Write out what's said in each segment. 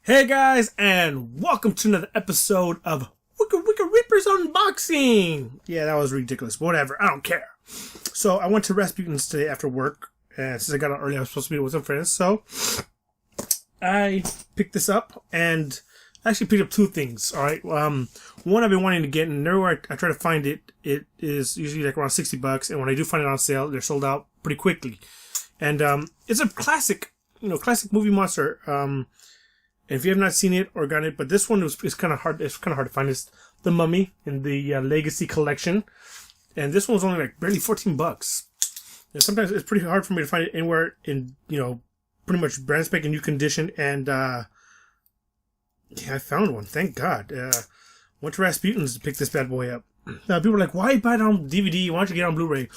Hey guys, and welcome to another episode of Wicked Reapers Unboxing! Yeah, that was ridiculous. Whatever, I don't care. So, I went to Rasputins today after work, and since I got out early, I was supposed to meet with some friends, so I picked this up, and I actually picked up two things, alright? One I've been wanting to get, and everywhere I try to find it, it is usually like around $60, and when I do find it on sale, they're sold out pretty quickly. And it's a classic, classic movie monster. If you have not seen it or gotten it, but this one is kind of hard. It's kind of hard to find. It's The Mummy in the Legacy Collection, and this one was only like barely $14. And sometimes it's pretty hard for me to find it anywhere in pretty much brand spanking new condition. And yeah, I found one. Thank God. Went to Rasputins to pick this bad boy up. Now people are like, "Why buy it on DVD? Why don't you get it on Blu-ray?"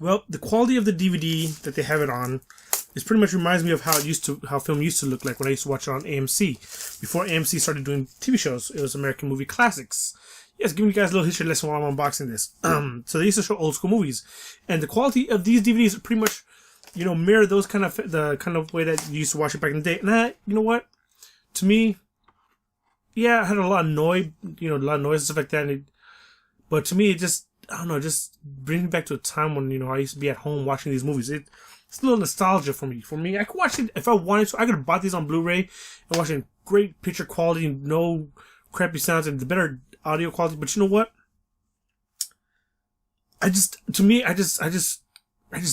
Well, the quality of the DVD that they have it on. It pretty much reminds me of how film used to look like when I used to watch it on AMC. Before AMC started doing TV shows, it was American Movie Classics. Yes, giving you guys a little history lesson while I'm unboxing this. So they used to show old school movies, and the quality of these DVDs pretty much, mirror those the kind of way that you used to watch it back in the day. And you know what? To me, yeah, it had a lot of noise, a lot of noise and stuff like that. But to me, it just, I don't know, just brings me back to a time when I used to be at home watching these movies. It's a little nostalgia for me. I could watch it if I wanted to. I could have bought these on Blu-ray and watched it in great picture quality, no crappy sounds, and the better audio quality. But you know what? I just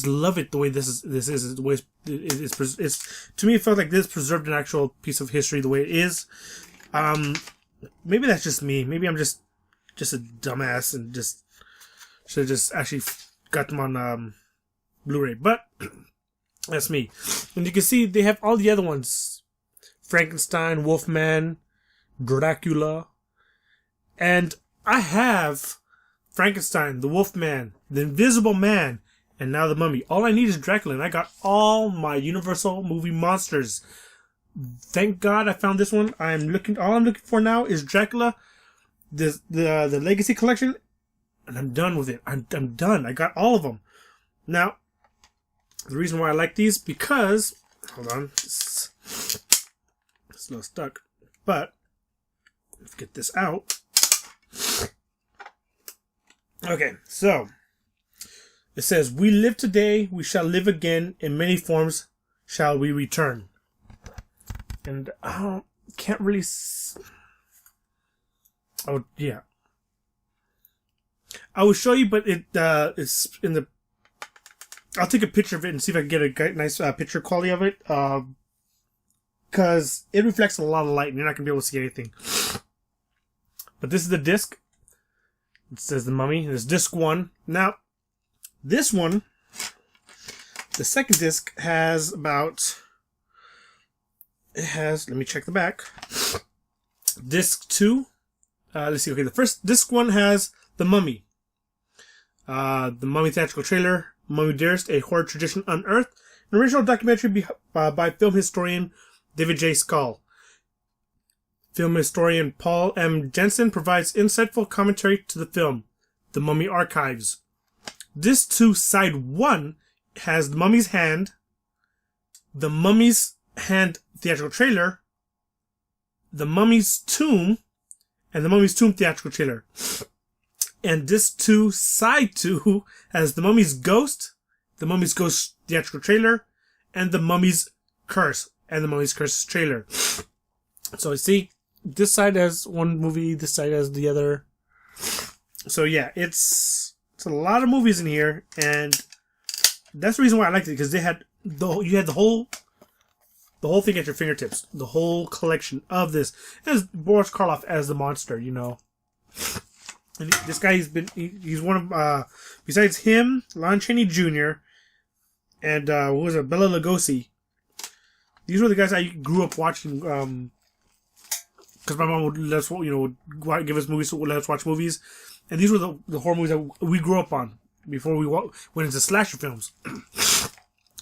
love it the way this is the way it's to me. It felt like this preserved an actual piece of history the way it is. Maybe that's just me. Maybe I'm just a dumbass and just should have just actually got them on Blu-ray, but that's me. And you can see they have all the other ones: Frankenstein, Wolfman, Dracula, and I have Frankenstein, the Wolfman, the Invisible Man, and now the Mummy. All I need is Dracula, and I got all my Universal movie monsters. Thank God I found this one. All I'm looking for now is Dracula, the Legacy Collection, and I'm done with it. I'm done. I got all of them. Now, the reason why I like these, because, hold on, it's a little stuck, but, let's get this out. Okay, so, it says, "We live today, we shall live again, in many forms shall we return." And, can't really, yeah. I will show you, but it's in the, I'll take a picture of it and see if I can get a nice picture quality of it. Because it reflects a lot of light and you're not going to be able to see anything. But this is the disc. It says The Mummy. There's disc 1. Now, this one, the second disc has about, let me check the back. Disc 2. Let's see. Okay, the first disc 1 has The Mummy. The Mummy theatrical trailer. Mummy Dearest, a horror tradition unearthed. An original documentary by film historian David J. Scull. Film historian Paul M. Jensen provides insightful commentary to the film, The Mummy Archives. Disc 2, Side 1, has The Mummy's Hand, The Mummy's Hand theatrical trailer, The Mummy's Tomb, and The Mummy's Tomb theatrical trailer. And Disc 2, Side 2, has The Mummy's Ghost, The Mummy's Ghost theatrical trailer, and The Mummy's Curse, and The Mummy's Curse trailer. So you see, this side has one movie, this side has the other. So yeah, it's a lot of movies in here, and that's the reason why I liked it, because you had the whole thing at your fingertips, the whole collection of this. There's Boris Karloff as the monster, And this guy, he's one of, besides him, Lon Chaney Jr., and, what was it, Bela Lugosi. These were the guys I grew up watching, because my mom would let us, would give us movies, so would let us watch movies. And these were the horror movies that we grew up on before we went into slasher films.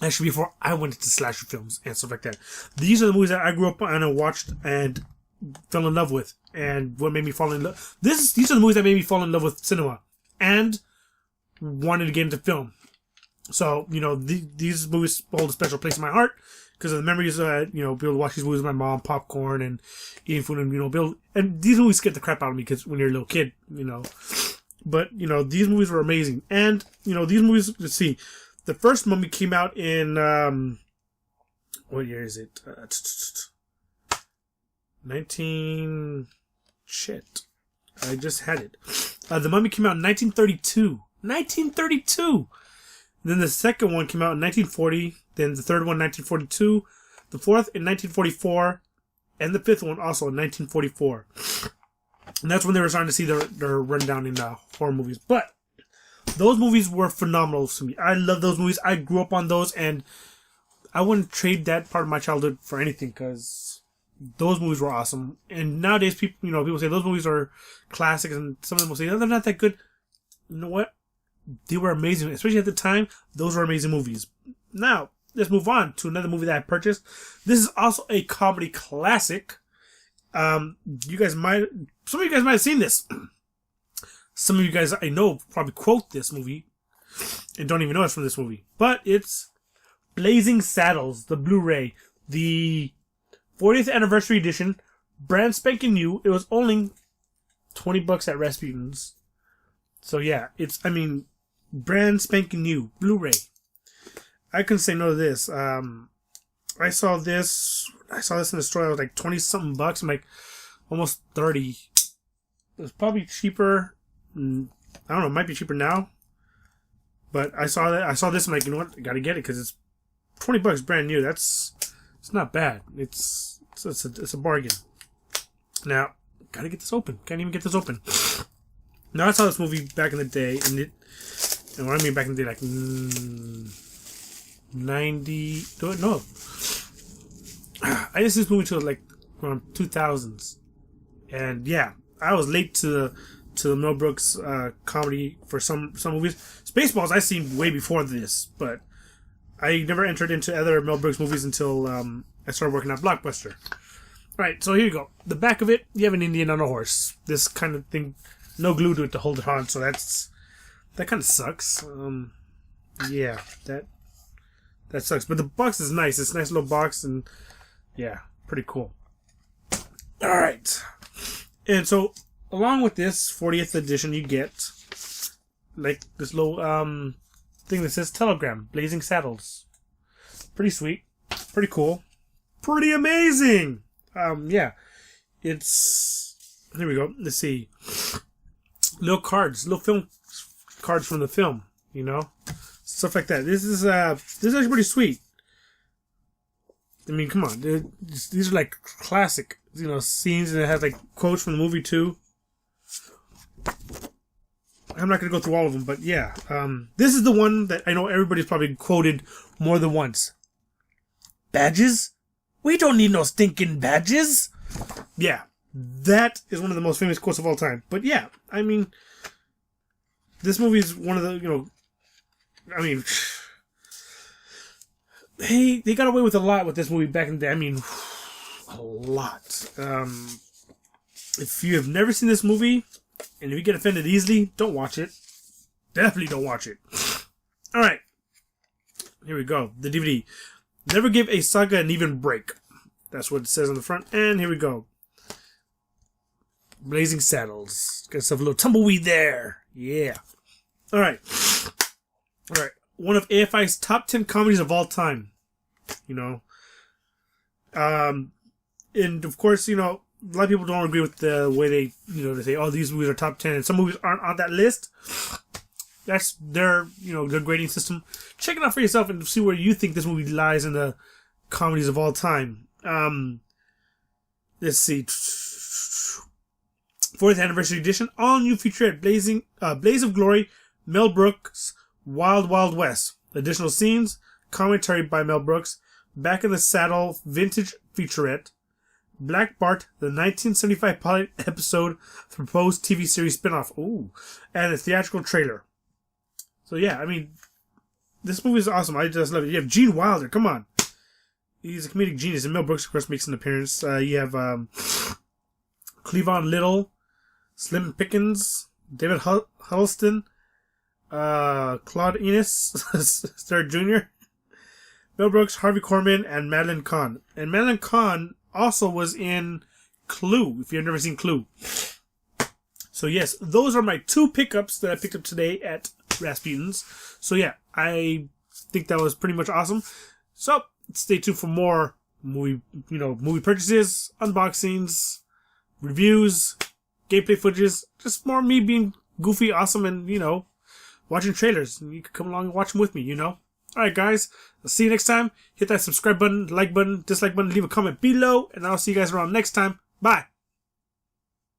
Actually, before I went into slasher films and stuff like that. These are the movies that I grew up on and I watched and fell in love with, and what made me fall in love. These are the movies that made me fall in love with cinema and wanted to get into film. So these movies hold a special place in my heart because of the memories, be able to watch these movies with my mom, popcorn, and eating food, and, and these movies scared the crap out of me, because when you're a little kid, But, these movies were amazing. And, these movies, let's see, the first Mummy came out in, what year is it? 19... I just had it. The Mummy came out in 1932. 1932! Then the second one came out in 1940. Then the third one, 1942. The fourth in 1944. And the fifth one also in 1944. And that's when they were starting to see their rundown in horror movies. But those movies were phenomenal to me. I love those movies. I grew up on those, and I wouldn't trade that part of my childhood for anything, because those movies were awesome. And nowadays, people say those movies are classics, and some of them will say, oh, they're not that good. You know what? They were amazing. Especially at the time, those were amazing movies. Now, let's move on to another movie that I purchased. This is also a comedy classic. Some of you guys might have seen this. Some of you guys I know probably quote this movie and don't even know it's from this movie. But it's Blazing Saddles, the Blu-ray, the 40th anniversary edition, brand spanking new. It was only $20 at Rasputins. So yeah, brand spanking new Blu-ray. I couldn't say no to this. I saw this in the store. It was like 20 something bucks. I'm like almost 30. It was probably cheaper. I don't know. It might be cheaper now. But I saw this. I'm like, you know what? I gotta get it because it's $20 brand new. It's not bad. It's a bargain. Now, gotta get this open. Can't even get this open. Now, I saw this movie back in the day, and what I mean back in the day, like 90. No. I just see this movie till like around 2000s, and yeah, I was late to the Mel Brooks comedy for some movies. Spaceballs I seen way before this, but I never entered into other Mel Brooks movies until I started working at Blockbuster. Alright, so here you go. The back of it, you have an Indian on a horse. This kind of thing, no glue to it to hold it on, so that kind of sucks. Yeah, that sucks. But the box is nice. It's a nice little box, and yeah, pretty cool. Alright. And so, along with this 40th edition, you get like this little thing that says Telegram, Blazing Saddles. Pretty sweet. Pretty cool. Pretty amazing! Yeah. Here we go. Let's see. Little film cards from the film, Stuff like that. This is actually pretty sweet. I mean, come on. These are like classic, scenes, and it has like quotes from the movie too. I'm not going to go through all of them, but yeah. This is the one that I know everybody's probably quoted more than once. Badges? We don't need no stinking badges. Yeah. That is one of the most famous quotes of all time. But yeah, I mean, this movie is one of the, they got away with a lot with this movie back in the day. I mean, a lot. If you have never seen this movie, and if you get offended easily, don't watch it. Definitely don't watch it. Alright. Here we go. The DVD. Never give a saga an even break. That's what it says on the front. And here we go. Blazing Saddles. Got yourself a little tumbleweed there. Yeah. Alright. Alright. One of AFI's top 10 comedies of all time. And of course, a lot of people don't agree with the way they say, oh, these movies are top 10, and some movies aren't on that list. That's their grading system. Check it out for yourself and see where you think this movie lies in the comedies of all time. Let's see. 4th anniversary edition, all new featurette, Blaze of Glory, Mel Brooks, Wild Wild West. Additional scenes, commentary by Mel Brooks, Back in the Saddle, vintage featurette, Black Bart, the 1975 pilot episode, proposed TV series spinoff. Ooh, and a theatrical trailer. So yeah, I mean, this movie is awesome. I just love it. You have Gene Wilder. Come on, he's a comedic genius, and Mel Brooks, of course, makes an appearance. You have Cleavon Little, Slim Pickens, David Huddleston, Claude Enos, Sir Jr., Mel Brooks, Harvey Korman, and Madeline Kahn. And Madeline Kahn also was in Clue, if you've never seen Clue. So yes, those are my 2 pickups that I picked up today at Rasputins. So yeah, I think that was pretty much awesome. So stay tuned for more movie purchases, unboxings, reviews, gameplay footages, just more me being goofy, awesome, and watching trailers. And you can come along and watch them with me. Alright guys, I'll see you next time. Hit that subscribe button, like button, dislike button, leave a comment below, and I'll see you guys around next time. Bye!